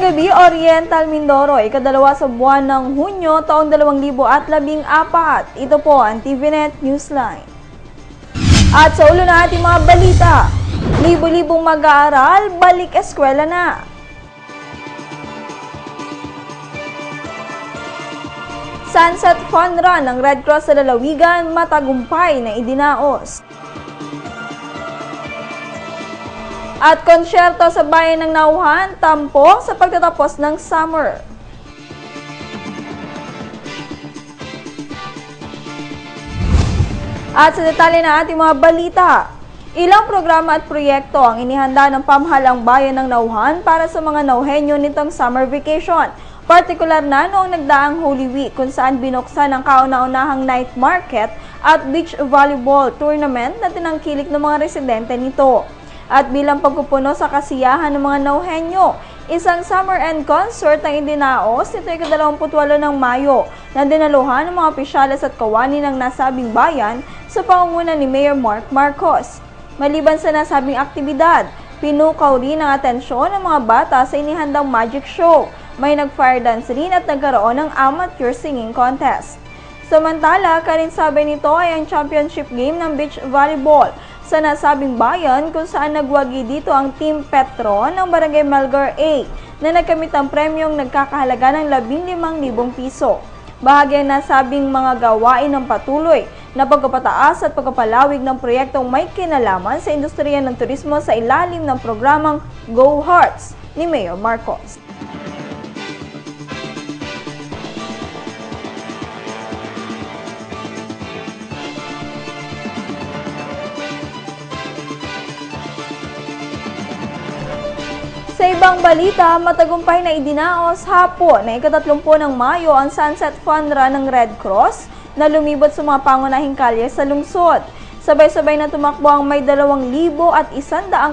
gabi, Oriental Mindoro, ikadalawa sa buwan ng Hunyo taong 2014. Ito po ang TVNet Newsline. At sa ulo na ating mga balita, libo-libong mag-aaral, balik eskwela na. Sunset Fun Run ng Red Cross sa Lalawigan, matagumpay na idinaos. At konsyerto sa bayan ng Nauhan, tampok sa pagtatapos ng summer. At sa detalye na ating mga balita, ilang programa at proyekto ang inihanda ng pamahalang bayan ng Nauhan para sa mga Nauhenyo nitong summer vacation. Partikular na noong nagdaang Holy Week kung saan binuksan ang kauna-unahang night market at beach volleyball tournament na tinangkilik ng mga residente nito. At bilang pagpupuno sa kasiyahan ng mga Nauhenyo, isang summer end concert ang idinaos nito ay 28 ng Mayo na dinaluhan ng mga opisyales at kawani ng nasabing bayan sa pangunguna ni Mayor Mark Marcos. Maliban sa nasabing aktibidad, pinukaw rin ang atensyon ng mga bata sa inihandang magic show. May nag-fire dance rin at nagkaroon ng amateur singing contest. Samantala, karinsabay nito ay ang championship game ng beach volleyball sa nasabing bayan kung saan nagwagi dito ang Team Petron ng Barangay Malgar A na nagkamit ang premyong nagkakahalaga ng 15,000 piso. Bahagi ang nasabing mga gawain ng patuloy na pagpapataas at pagpapalawig ng proyektong may kinalaman sa industriya ng turismo sa ilalim ng programang Go Hearts ni Mayor Marcos. Sa ibang balita, matagumpay na idinaos hapon na ika-30 ng Mayo ang Sunset Fun Run ng Red Cross na lumibot sa mga pangunahing kalye sa lungsod. Sabay-sabay na tumakbo ang may 2,100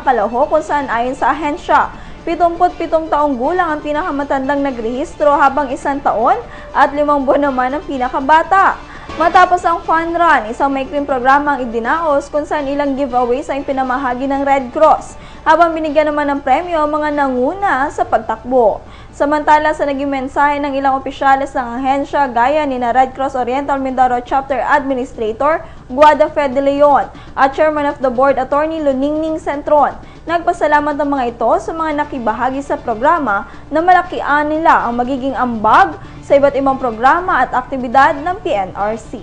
kalahok kung saan ayon sa ahensya, 77 taong gulang ang pinakamatandang nagrehistro habang 1 taon at 5 buwan naman ang pinakabata. Matapos ang fun run, isang maikling programa ang idinaos kung saan ilang giveaways ang pinamahagi ng Red Cross, habang binigyan naman ng premyo ang mga nanguna sa pagtakbo. Samantala sa naging mensahe ng ilang opisyales ng ahensya gaya ni na Red Cross Oriental Mindoro Chapter Administrator Guada Fede Leon at Chairman of the Board Attorney Luningning Centron, nagpasalamat ng mga ito sa mga nakibahagi sa programa na malakian nila ang magiging ambag sa iba't ibang programa at aktibidad ng PNRC.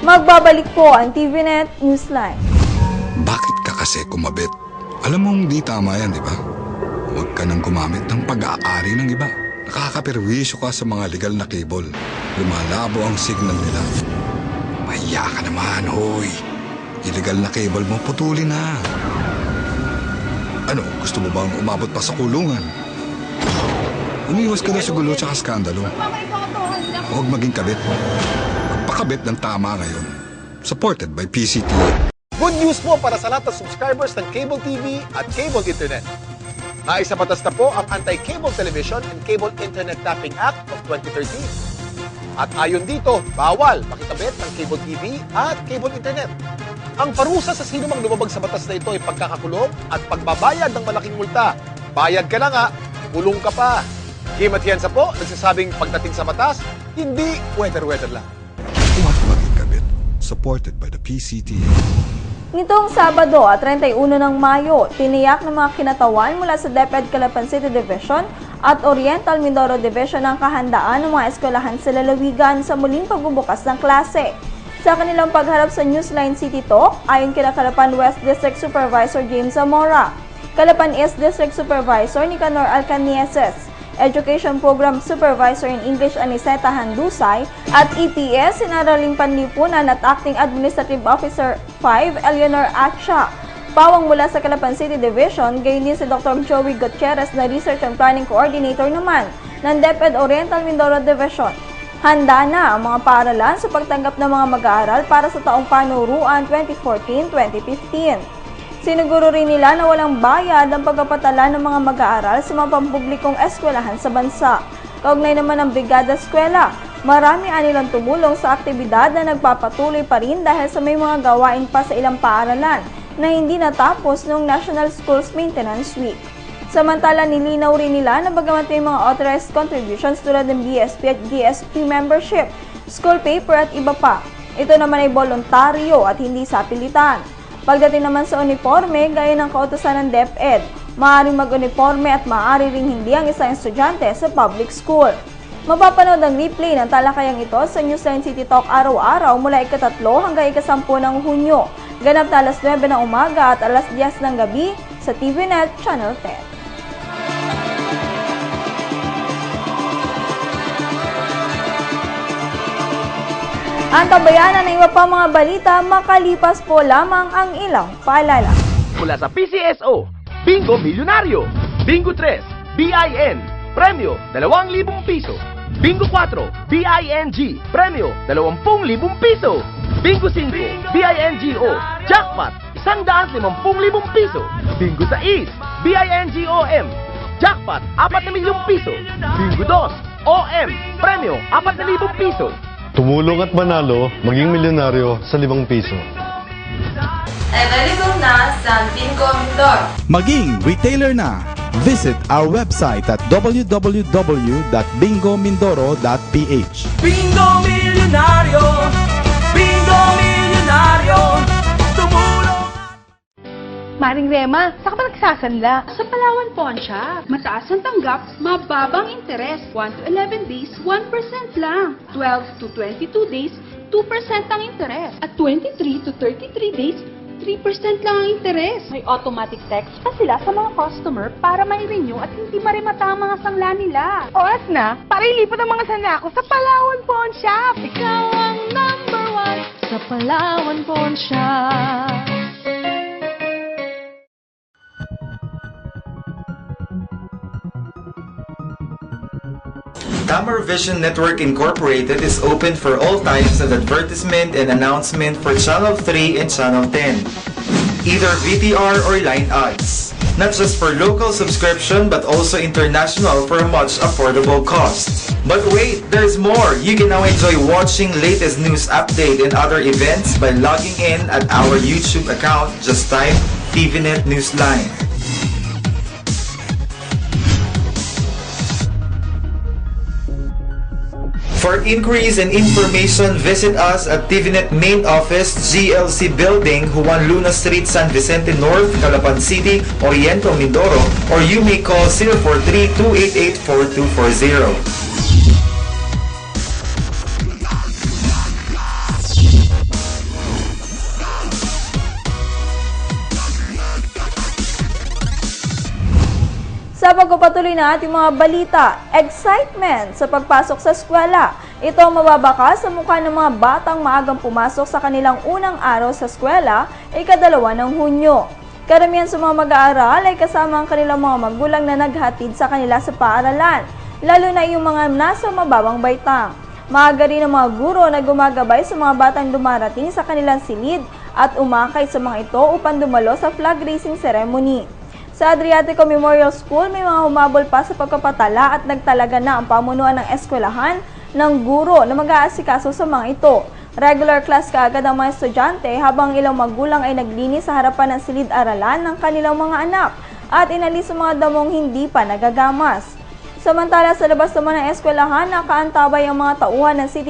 Magbabalik po ang TVNet Newsline. Bakit ka kasi kumabit? Alam mong di tama yan, di ba? Huwag ka nang gumamit ng pag-aari ng iba. Nakakaperwisyo ka sa mga legal na cable. Lumalabo ang signal nila. Mahiya ka naman, hoy. Illegal na cable mo, putulin na. Ano, gusto mo bang umabot pa sa kulungan? Umiwas ka na sa gulo tsaka skandalo. Huwag maging kabit. Magpakabit ng tama ngayon. Supported by PCT. Good news po para sa lahat ng subscribers ng Cable TV at Cable Internet. Naisabatas na po ang Anti-Cable Television and Cable Internet Tapping Act of 2013. At ayon dito, bawal makikabit ng Cable TV at Cable Internet. Ang parusa sa sino mang lumabag sa batas na ito ay pagkakakulong at pagbabayad ng malaking multa. Bayad ka na nga, kulong ka pa. Kim Atienza po, nagsasabing pagdating sa batas, hindi weather-weather lang. Huwag maging kabit. Supported by the PCT. Nitong Sabado at 31 ng Mayo, tiniyak ng mga kinatawan mula sa DepEd Calapan City Division at Oriental Mindoro Division ang kahandaan ng mga eskwelahan sa lalawigan sa muling pagbubukas ng klase. Sa kanilang pagharap sa Newsline City Talk, ayon kina Calapan West District Supervisor James Zamora, Calapan East District Supervisor Nicanor Alcanieses, Education Program Supervisor in English Aniseta Handusay, at EPS Sinaraling Panlipunan at Acting Administrative Officer 5 Eleanor Atcha. Pawang mula sa Calapan City Division, gayon din si Dr. Joey Gutierrez na Research and Planning Coordinator naman ng DepEd Oriental Mindoro Division. Handa na ang mga paaralan sa pagtanggap ng mga mag-aaral para sa taong panuruan 2014-2015. Siniguro rin nila na walang bayad ang pagpapatala ng mga mag-aaral sa mga pampublikong eskwelahan sa bansa. Kaugnay naman ng Brigada Eskwela, Marami anilang tumulong sa aktibidad na nagpapatuloy pa rin dahil sa may mga gawain pa sa ilang paaralan na hindi natapos noong National Schools Maintenance Week. Samantala, nilinaw rin nila na bagamat may mga authorized contributions tulad ng BSP at GSP membership, school paper at iba pa, ito naman ay voluntaryo at hindi sa pilitan. Pagdating naman sa uniforme, gaya ng kautusan ng DepEd, maaaring mag-uniforme at maaari ring hindi ang isang estudyante sa public school. Mapapanood ang replay ng talakayang ito sa Newsline City Talk araw-araw mula ika-3 hanggang ika-10 ng Hunyo, ganap na alas 9 ng umaga at alas 10 ng gabi sa TVNet Channel 10. Ang tabayanan ng iba pa mga balita makalipas po lamang ang ilang paalala. Mula sa PCSO, Bingo Milyonaryo, Bingo 3, BIN, premyo 2,000 piso. Bingo 4, BING, premyo 20,000 piso. Bingo 5, BINGO, jackpot 150,000 piso. Bingo 6, BINGOM, jackpot 4,000,000 piso. Bingo 2, OM, premyo 4,000 piso. Tumulong at manalo, maging milyonaryo sa 5 piso. Available na sa Bingo Mindoro. Maging retailer na. Visit our website at www.bingomindoro.ph. Bingo Milyonaryo, Bingo Milyonaryo, tumulong. Maring Rema, saan ka ba nagsasanla? Sa Palawan Pawn Shop. Mataas ang tanggap, mababang interes. 1 to 11 days, 1% lang. 12 to 22 days, 2% ang interes. At 23 to 33 days, 3% lang ang interes. May automatic text pa sila sa mga customer para may renew at hindi marimata ang mga sangla nila. Oras na, para ilipat ang mga sangla ko sa Palawan Pawn Shop. Ikaw ang number 1 sa Palawan Pawn Shop. Tamar Vision Network Incorporated is open for all types of advertisement and announcement for Channel 3 and Channel 10, either VTR or line ads. Not just for local subscription but also international for a much affordable cost. But wait, there's more! You can now enjoy watching latest news update and other events by logging in at our YouTube account. Just type TVNet Newsline. For inquiries and information, visit us at TVNet Main Office, GLC Building, Juan Luna Street, San Vicente North, Calapan City, Oriental, Mindoro, or you may call 043-288-4240. Sa pagpapatuloy na ating mga balita, excitement sa pagpasok sa eskwela. Ito ang mababaka sa mukha ng mga batang maagang pumasok sa kanilang unang araw sa eskwela, ika-2 ng Hunyo. Karamihan sa mga mag-aaral ay kasama ang kanilang mga magulang na naghatid sa kanila sa paaralan, lalo na yung mga nasa mababang baitang. Maaga rin ang mga guro na gumagabay sa mga batang dumarating sa kanilang silid at umakay sa mga ito upang dumalo sa flag raising ceremony. Sa Adriatico Memorial School, may mga humabol pa sa pagpapatala at nagtalaga na ang pamunuan ng eskwelahan ng guro na mag-aasikaso sa mga ito. Regular class kaagad ang mga estudyante habang ilang magulang ay naglinis sa harapan ng silid-aralan ng kanilang mga anak at inalis ang mga damong hindi pa nagagamas. Samantala sa labas naman ng eskwelahan, nakaantabay ang mga tauhan ng City